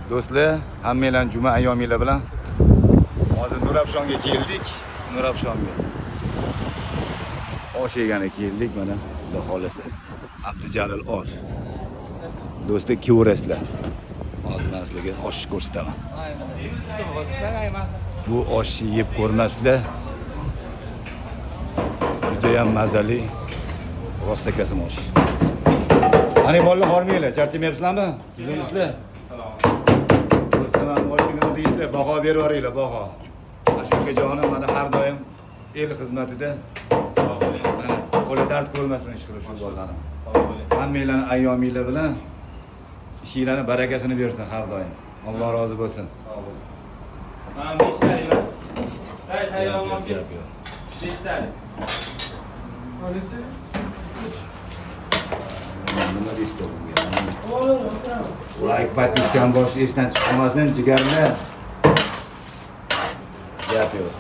Do'stlar, hammanglarni juma ayyominglar bilan hozir Nurafshonga keldik. Nurafshonga osh yegani keldik mana, xudo xolasa. Abdujalil osh. Do'stlar, kevrasizlar. Hozir men sizlarga osh ko'rsataman. Bu oshni yeb ko'rmasizlar. Juda ham mazali. Rostakasım osh. Hani bolalar hormanglar, charchamayapsizlarmi? Tuzimsizlar? Do'stlar, oshga nima deysizlar? Baho berib yuboringlar, baho. Ashukajonim mana har doim el xizmatida. Qo'li dard ko'rmasin ish qilib shu bolalarni. Hammanglarni ayyominglar bilan ishinglarni barakasini bersin har doim. Alloh rozi bo'lsin. Mana beshtaliklar. Tayyorlab berdi. Beshtalik. Nima deysiz? Like подпискani boshida esdan chiqmasin, jigarlar. Gap yo'q.